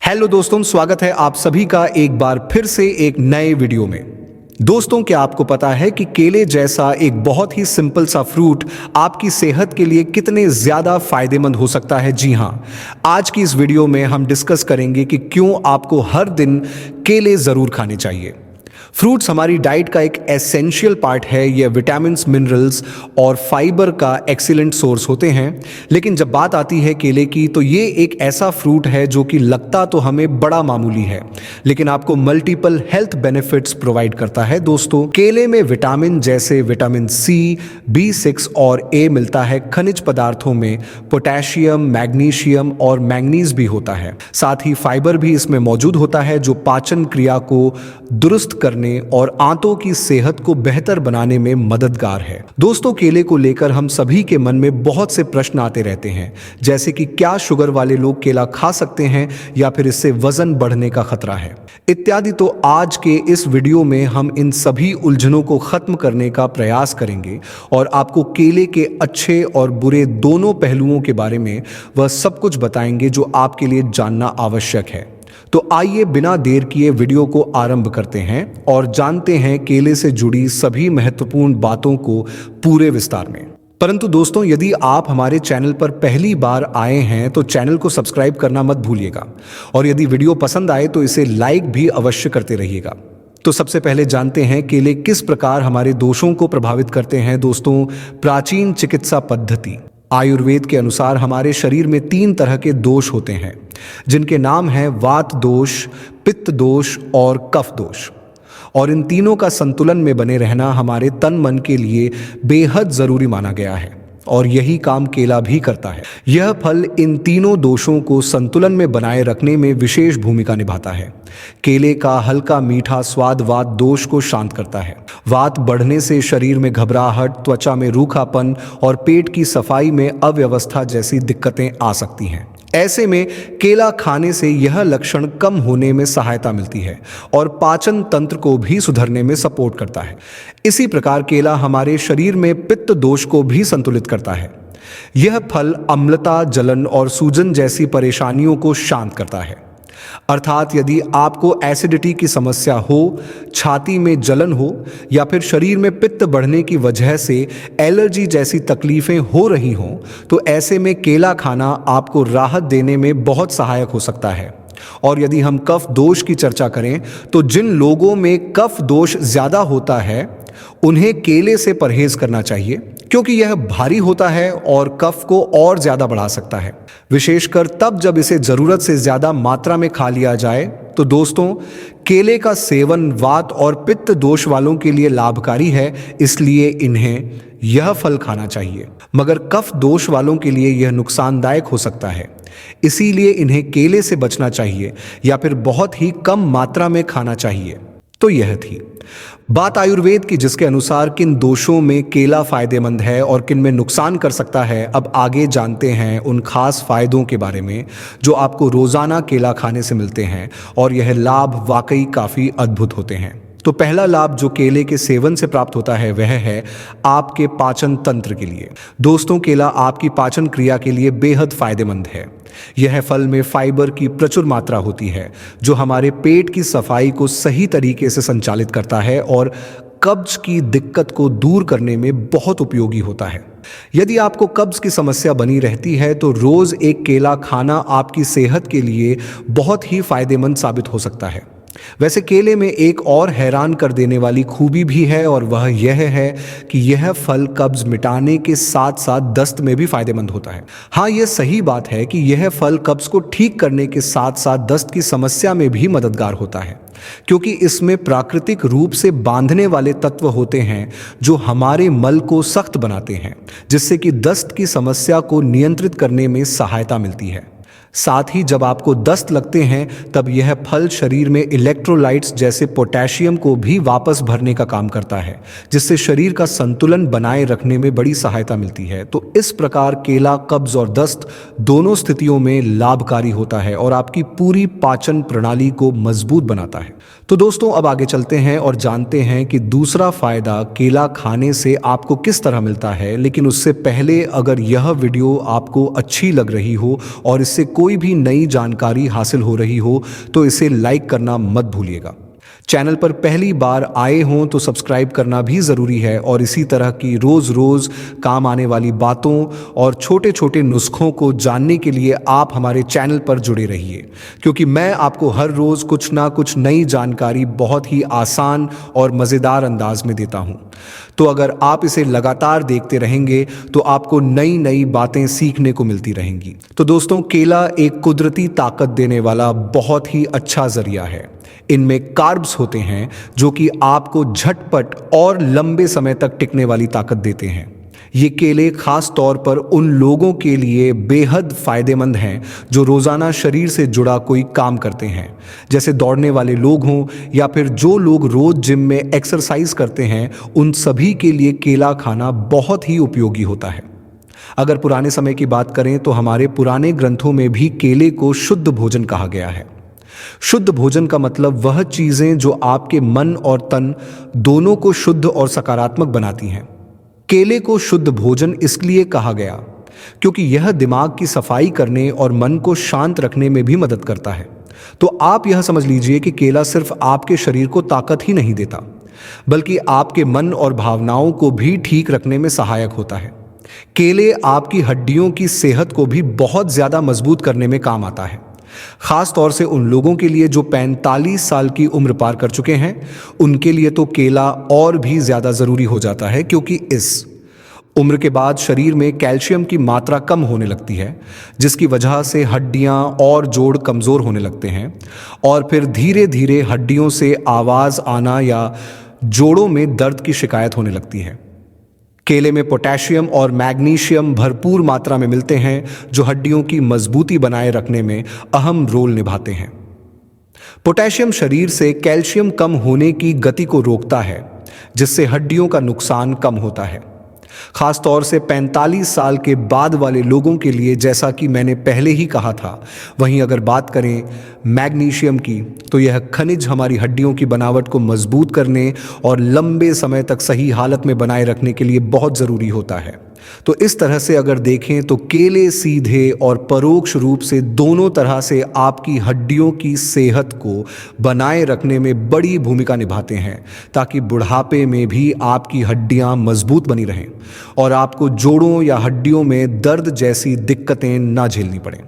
Hello दोस्तों, स्वागत है आप सभी का एक बार फिर से एक नए वीडियो में। दोस्तों, क्या आपको पता है कि केले जैसा एक बहुत ही सिंपल सा फ्रूट आपकी सेहत के लिए कितने ज्यादा फायदेमंद हो सकता है? जी हां, आज की इस वीडियो में हम डिस्कस करेंगे कि क्यों आपको हर दिन केले जरूर खाने चाहिए। फ्रूट्स हमारी डाइट का एक एसेंशियल पार्ट है। यह विटामिन्स, मिनरल्स और फाइबर का एक्सीलेंट सोर्स होते हैं। लेकिन जब बात आती है केले की, तो ये एक ऐसा फ्रूट है जो कि लगता तो हमें बड़ा मामूली है, लेकिन आपको मल्टीपल हेल्थ बेनिफिट्स प्रोवाइड करता है। दोस्तों, केले में विटामिन जैसे विटामिन सी, B6 और ए मिलता है। खनिज पदार्थों में पोटेशियम, मैग्नीशियम और मैंगनीज भी होता है। साथ ही फाइबर भी इसमें मौजूद होता है, जो पाचन क्रिया को दुरुस्त करने और आंतों की सेहत को बेहतर बनाने में मददगार है। दोस्तों, केले को लेकर हम सभी के मन में बहुत से प्रश्न आते रहते हैं, जैसे कि क्या शुगर वाले लोग केला खा सकते हैं या फिर इससे वजन बढ़ने का खतरा है, इत्यादि। तो आज के इस वीडियो में हम इन सभी उलझनों को खत्म करने का प्रयास करेंगे और आपको केले के अच्छे और बुरे दोनों पहलुओं के बारे में वह सब कुछ बताएंगे जो आपके लिए जानना आवश्यक है। तो आइए बिना देर किए वीडियो को आरंभ करते हैं और जानते हैं केले से जुड़ी सभी महत्वपूर्ण बातों को पूरे विस्तार में। परंतु दोस्तों, यदि आप हमारे चैनल पर पहली बार आए हैं तो चैनल को सब्सक्राइब करना मत भूलिएगा, और यदि वीडियो पसंद आए तो इसे लाइक भी अवश्य करते रहिएगा। तो सबसे पहले जानते हैं केले किस प्रकार हमारे दोषों को प्रभावित करते हैं। दोस्तों, प्राचीन चिकित्सा पद्धति आयुर्वेद के अनुसार हमारे शरीर में 3 तरह के दोष होते हैं, जिनके नाम हैं वात दोष, पित्त दोष और कफ दोष। और इन तीनों का संतुलन में बने रहना हमारे तन मन के लिए बेहद जरूरी माना गया है, और यही काम केला भी करता है। यह फल इन तीनों दोषों को संतुलन में बनाए रखने में विशेष भूमिका निभाता है। केले का हल्का मीठा स्वाद वात दोष को शांत करता है। वात बढ़ने से शरीर में घबराहट, त्वचा में रूखापन और पेट की सफाई में अव्यवस्था जैसी दिक्कतें आ सकती हैं। ऐसे में केला खाने से यह लक्षण कम होने में सहायता मिलती है और पाचन तंत्र को भी सुधरने में सपोर्ट करता है। इसी प्रकार केला हमारे शरीर में पित्त दोष को भी संतुलित करता है। यह फल अम्लता, जलन और सूजन जैसी परेशानियों को शांत करता है। अर्थात यदि आपको एसिडिटी की समस्या हो, छाती में जलन हो या फिर शरीर में पित्त बढ़ने की वजह से एलर्जी जैसी तकलीफें हो रही हों, तो ऐसे में केला खाना आपको राहत देने में बहुत सहायक हो सकता है। और यदि हम कफ दोष की चर्चा करें, तो जिन लोगों में कफ दोष ज्यादा होता है उन्हें केले से परहेज करना चाहिए, क्योंकि यह भारी होता है और कफ को और ज्यादा बढ़ा सकता है, विशेषकर तब जब इसे जरूरत से ज्यादा मात्रा में खा लिया जाए। तो दोस्तों, केले का सेवन वात और पित्त दोष वालों के लिए लाभकारी है, इसलिए इन्हें यह फल खाना चाहिए। मगर कफ दोष वालों के लिए यह नुकसानदायक हो सकता है, इसीलिए इन्हें केले से बचना चाहिए या फिर बहुत ही कम मात्रा में खाना चाहिए। तो यह थी बात आयुर्वेद की, जिसके अनुसार किन दोषों में केला फायदेमंद है और किन में नुकसान कर सकता है। अब आगे जानते हैं उन खास फायदों के बारे में जो आपको रोजाना केला खाने से मिलते हैं, और यह लाभ वाकई काफी अद्भुत होते हैं। तो पहला लाभ जो केले के सेवन से प्राप्त होता है वह है आपके पाचन तंत्र के लिए। दोस्तों, केला आपकी पाचन क्रिया के लिए बेहद फायदेमंद है। यह फल में फाइबर की प्रचुर मात्रा होती है, जो हमारे पेट की सफाई को सही तरीके से संचालित करता है और कब्ज की दिक्कत को दूर करने में बहुत उपयोगी होता है। यदि आपको कब्ज की समस्या बनी रहती है तो रोज एक केला खाना आपकी सेहत के लिए बहुत ही फायदेमंद साबित हो सकता है। वैसे केले में एक और हैरान कर देने वाली खूबी भी है, और वह यह है कि यह फल कब्ज मिटाने के साथ साथ दस्त में भी फायदेमंद होता है। हाँ, यह सही बात है कि यह फल कब्ज को ठीक करने के साथ साथ दस्त की समस्या में भी मददगार होता है, क्योंकि इसमें प्राकृतिक रूप से बांधने वाले तत्व होते हैं जो हमारे मल को सख्त बनाते हैं, जिससे कि दस्त की समस्या को नियंत्रित करने में सहायता मिलती है। साथ ही जब आपको दस्त लगते हैं तब यह फल शरीर में इलेक्ट्रोलाइट्स जैसे पोटेशियम को भी वापस भरने का काम करता है, जिससे शरीर का संतुलन बनाए रखने में बड़ी सहायता मिलती है। तो इस प्रकार केला कब्ज और दस्त दोनों स्थितियों में लाभकारी होता है और आपकी पूरी पाचन प्रणाली को मजबूत बनाता है। तो दोस्तों, अब आगे चलते हैं और जानते हैं कि दूसरा फायदा केला खाने से आपको किस तरह मिलता है। लेकिन उससे पहले, अगर यह वीडियो आपको अच्छी लग रही हो और इससे कोई भी नई जानकारी हासिल हो रही हो तो इसे लाइक करना मत भूलिएगा। चैनल पर पहली बार आए हों तो सब्सक्राइब करना भी ज़रूरी है और इसी तरह की रोज़ रोज़ काम आने वाली बातों और छोटे छोटे नुस्खों को जानने के लिए आप हमारे चैनल पर जुड़े रहिए, क्योंकि मैं आपको हर रोज़ कुछ ना कुछ नई जानकारी बहुत ही आसान और मज़ेदार अंदाज में देता हूँ। तो अगर आप इसे लगातार देखते रहेंगे तो आपको नई नई बातें सीखने को मिलती रहेंगी। तो दोस्तों, केला एक कुदरती ताकत देने वाला बहुत ही अच्छा जरिया है। इनमें कार्ब्स होते हैं जो कि आपको झटपट और लंबे समय तक टिकने वाली ताकत देते हैं। ये केले खास तौर पर उन लोगों के लिए बेहद फायदेमंद हैं जो रोजाना शरीर से जुड़ा कोई काम करते हैं, जैसे दौड़ने वाले लोग हों या फिर जो लोग रोज जिम में एक्सरसाइज करते हैं, उन सभी के लिए केला खाना बहुत ही उपयोगी होता है। अगर पुराने समय की बात करें तो हमारे पुराने ग्रंथों में भी केले को शुद्ध भोजन कहा गया है। शुद्ध भोजन का मतलब वह चीजें जो आपके मन और तन दोनों को शुद्ध और सकारात्मक बनाती हैं। केले को शुद्ध भोजन इसलिए कहा गया क्योंकि यह दिमाग की सफाई करने और मन को शांत रखने में भी मदद करता है। तो आप यह समझ लीजिए कि केला सिर्फ आपके शरीर को ताकत ही नहीं देता, बल्कि आपके मन और भावनाओं को भी ठीक रखने में सहायक होता है। केले आपकी हड्डियों की सेहत को भी बहुत ज्यादा मजबूत करने में काम आता है, खास तौर से उन लोगों के लिए जो 45 साल की उम्र पार कर चुके हैं। उनके लिए तो केला और भी ज्यादा जरूरी हो जाता है, क्योंकि इस उम्र के बाद शरीर में कैल्शियम की मात्रा कम होने लगती है, जिसकी वजह से हड्डियां और जोड़ कमजोर होने लगते हैं और फिर धीरे धीरे हड्डियों से आवाज आना या जोड़ों में दर्द की शिकायत होने लगती है। केले में पोटेशियम और मैग्नीशियम भरपूर मात्रा में मिलते हैं, जो हड्डियों की मजबूती बनाए रखने में अहम रोल निभाते हैं। पोटेशियम शरीर से कैल्शियम कम होने की गति को रोकता है, जिससे हड्डियों का नुकसान कम होता है। खास तौर से 45 साल के बाद वाले लोगों के लिए, जैसा कि मैंने पहले ही कहा था। वहीं अगर बात करें मैग्नीशियम की, तो यह खनिज हमारी हड्डियों की बनावट को मजबूत करने और लंबे समय तक सही हालत में बनाए रखने के लिए बहुत ज़रूरी होता है। तो इस तरह से अगर देखें तो केले सीधे और परोक्ष रूप से दोनों तरह से आपकी हड्डियों की सेहत को बनाए रखने में बड़ी भूमिका निभाते हैं, ताकि बुढ़ापे में भी आपकी हड्डियां मजबूत बनी रहें और आपको जोड़ों या हड्डियों में दर्द जैसी दिक्कतें ना झेलनी पड़ें।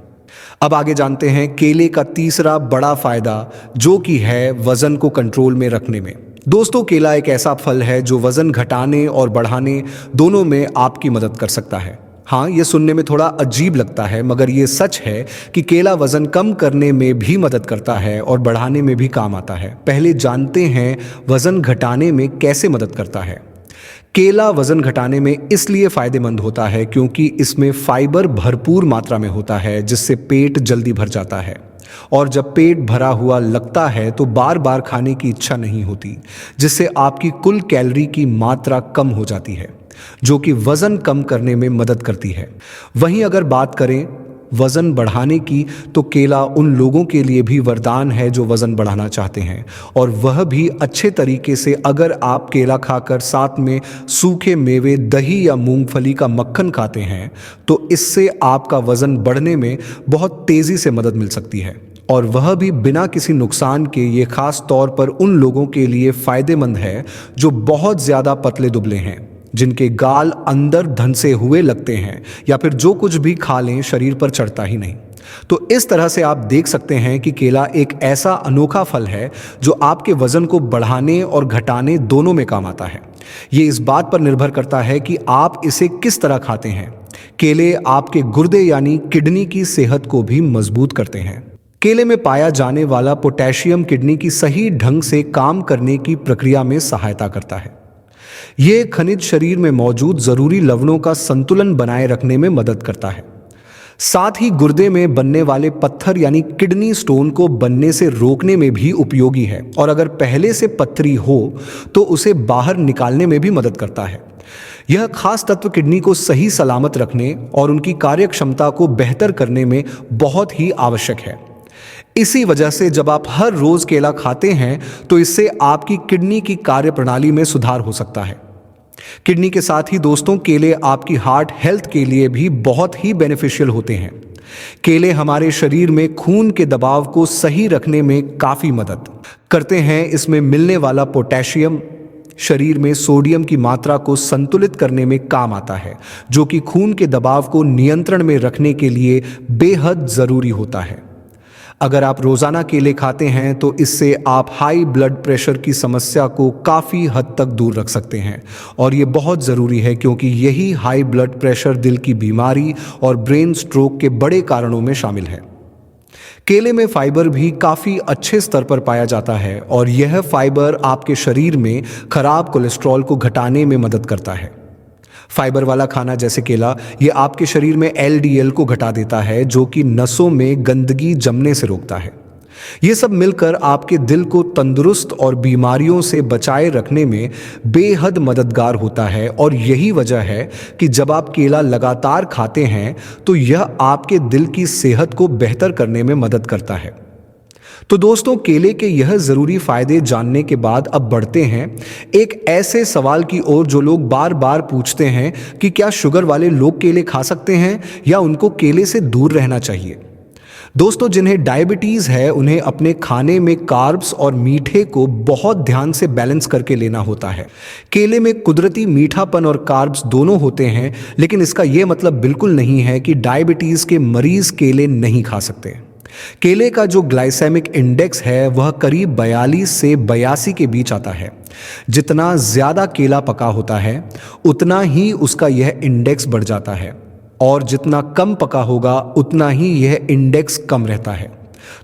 अब आगे जानते हैं केले का तीसरा बड़ा फायदा, जो कि है वजन को कंट्रोल में रखने में। दोस्तों, केला एक ऐसा फल है जो वजन घटाने और बढ़ाने दोनों में आपकी मदद कर सकता है। हाँ, ये सुनने में थोड़ा अजीब लगता है, मगर ये सच है कि केला वजन कम करने में भी मदद करता है और बढ़ाने में भी काम आता है। पहले जानते हैं वजन घटाने में कैसे मदद करता है। केला वजन घटाने में इसलिए फायदेमंद होता है क्योंकि इसमें फाइबर भरपूर मात्रा में होता है, जिससे पेट जल्दी भर जाता है। और जब पेट भरा हुआ लगता है तो बार बार खाने की इच्छा नहीं होती, जिससे आपकी कुल कैलोरी की मात्रा कम हो जाती है, जो कि वजन कम करने में मदद करती है। वहीं अगर बात करें वजन बढ़ाने की, तो केला उन लोगों के लिए भी वरदान है जो वजन बढ़ाना चाहते हैं, और वह भी अच्छे तरीके से। अगर आप केला खाकर साथ में सूखे मेवे, दही या मूंगफली का मक्खन खाते हैं, तो इससे आपका वजन बढ़ने में बहुत तेजी से मदद मिल सकती है, और वह भी बिना किसी नुकसान के। ये खास तौर पर उन लोगों के लिए फायदेमंद है जो बहुत ज्यादा पतले दुबले हैं, जिनके गाल अंदर धंसे हुए लगते हैं, या फिर जो कुछ भी खा लें शरीर पर चढ़ता ही नहीं। तो इस तरह से आप देख सकते हैं कि केला एक ऐसा अनोखा फल है जो आपके वजन को बढ़ाने और घटाने दोनों में काम आता है। ये इस बात पर निर्भर करता है कि आप इसे किस तरह खाते हैं। केले आपके गुर्दे यानी किडनी की सेहत को भी मजबूत करते हैं। केले में पाया जाने वाला पोटेशियम किडनी की सही ढंग से काम करने की प्रक्रिया में सहायता करता है। यह खनिज शरीर में मौजूद जरूरी लवणों का संतुलन बनाए रखने में मदद करता है। साथ ही गुर्दे में बनने वाले पत्थर यानी किडनी स्टोन को बनने से रोकने में भी उपयोगी है, और अगर पहले से पथरी हो तो उसे बाहर निकालने में भी मदद करता है। यह खास तत्व किडनी को सही सलामत रखने और उनकी कार्यक्षमता को बेहतर करने में बहुत ही आवश्यक है। इसी वजह से जब आप हर रोज केला खाते हैं तो इससे आपकी किडनी की कार्यप्रणाली में सुधार हो सकता है। किडनी के साथ ही दोस्तों, केले आपकी हार्ट हेल्थ के लिए भी बहुत ही बेनिफिशियल होते हैं। केले हमारे शरीर में खून के दबाव को सही रखने में काफ़ी मदद करते हैं। इसमें मिलने वाला पोटेशियम शरीर में सोडियम की मात्रा को संतुलित करने में काम आता है, जो कि खून के दबाव को नियंत्रण में रखने के लिए बेहद ज़रूरी होता है। अगर आप रोज़ाना केले खाते हैं तो इससे आप हाई ब्लड प्रेशर की समस्या को काफ़ी हद तक दूर रख सकते हैं, और ये बहुत ज़रूरी है क्योंकि यही हाई ब्लड प्रेशर दिल की बीमारी और ब्रेन स्ट्रोक के बड़े कारणों में शामिल है। केले में फाइबर भी काफ़ी अच्छे स्तर पर पाया जाता है, और यह फाइबर आपके शरीर में खराब कोलेस्ट्रॉल को घटाने में मदद करता है। फाइबर वाला खाना जैसे केला, ये आपके शरीर में LDL को घटा देता है, जो कि नसों में गंदगी जमने से रोकता है। ये सब मिलकर आपके दिल को तंदुरुस्त और बीमारियों से बचाए रखने में बेहद मददगार होता है, और यही वजह है कि जब आप केला लगातार खाते हैं तो यह आपके दिल की सेहत को बेहतर करने में मदद करता है। तो दोस्तों, केले के यह ज़रूरी फ़ायदे जानने के बाद अब बढ़ते हैं एक ऐसे सवाल की ओर जो लोग बार बार पूछते हैं कि क्या शुगर वाले लोग केले खा सकते हैं या उनको केले से दूर रहना चाहिए। दोस्तों, जिन्हें डायबिटीज़ है उन्हें अपने खाने में कार्ब्स और मीठे को बहुत ध्यान से बैलेंस करके लेना होता है। केले में कुदरती मीठापन और कार्ब्स दोनों होते हैं, लेकिन इसका यह मतलब बिल्कुल नहीं है कि डायबिटीज़ के मरीज़ केले नहीं खा सकते। केले का जो ग्लाइसेमिक इंडेक्स है वह करीब 42 से 82 के बीच आता है। जितना ज़्यादा केला पका होता है उतना ही उसका यह इंडेक्स बढ़ जाता है, और जितना कम पका होगा उतना ही यह इंडेक्स कम रहता है।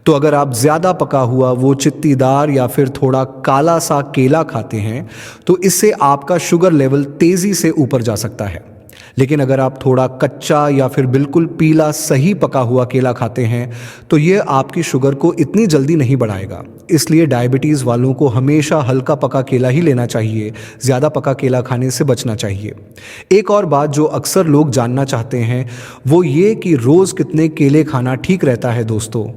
तो अगर आप ज़्यादा पका हुआ वो चित्तीदार या फिर थोड़ा काला सा केला खाते हैं तो इससे आपका शुगर लेवल तेज़ी से ऊपर जा सकता है। लेकिन अगर आप थोड़ा कच्चा या फिर बिल्कुल पीला सही पका हुआ केला खाते हैं तो यह आपकी शुगर को इतनी जल्दी नहीं बढ़ाएगा। इसलिए डायबिटीज़ वालों को हमेशा हल्का पका केला ही लेना चाहिए, ज़्यादा पका केला खाने से बचना चाहिए। एक और बात जो अक्सर लोग जानना चाहते हैं वो ये कि रोज़ कितने केले खाना ठीक रहता है। दोस्तों,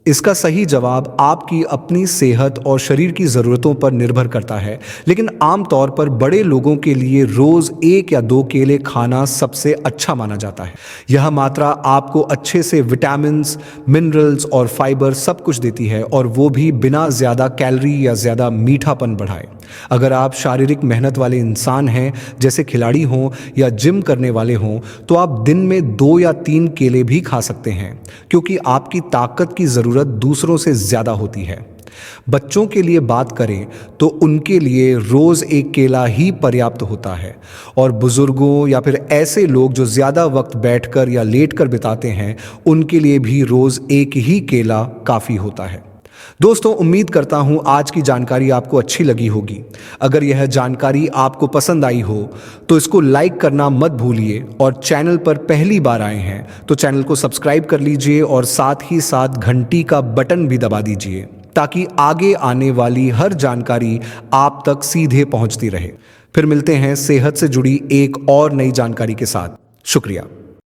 इसका सही जवाब आपकी अपनी सेहत और शरीर की ज़रूरतों पर निर्भर करता है, लेकिन आमतौर पर बड़े लोगों के लिए रोज़ 1 या 2 केले खाना सबसे अच्छा माना जाता है। यह मात्रा आपको अच्छे से विटामिन्स, मिनरल्स और फाइबर सब कुछ देती है, और वो भी बिना ज़्यादा कैलोरी या ज़्यादा मीठापन बढ़ाए। अगर आप शारीरिक मेहनत वाले इंसान हैं, जैसे खिलाड़ी हों या जिम करने वाले हों, तो आप दिन में 2 या 3 केले भी खा सकते हैं, क्योंकि आपकी ताकत की ज़रूरत दूसरों से ज़्यादा होती है। बच्चों के लिए बात करें तो उनके लिए रोज़ 1 केला ही पर्याप्त होता है, और बुज़ुर्गों या फिर ऐसे लोग जो ज़्यादा वक्त बैठकर या लेटकर बिताते हैं उनके लिए भी रोज़ 1 ही केला काफ़ी होता है। दोस्तों, उम्मीद करता हूं आज की जानकारी आपको अच्छी लगी होगी। अगर यह जानकारी आपको पसंद आई हो तो इसको लाइक करना मत भूलिए, और चैनल पर पहली बार आए हैं तो चैनल को सब्सक्राइब कर लीजिए, और साथ ही साथ घंटी का बटन भी दबा दीजिए ताकि आगे आने वाली हर जानकारी आप तक सीधे पहुंचती रहे। फिर मिलते हैं सेहत से जुड़ी एक और नई जानकारी के साथ। शुक्रिया।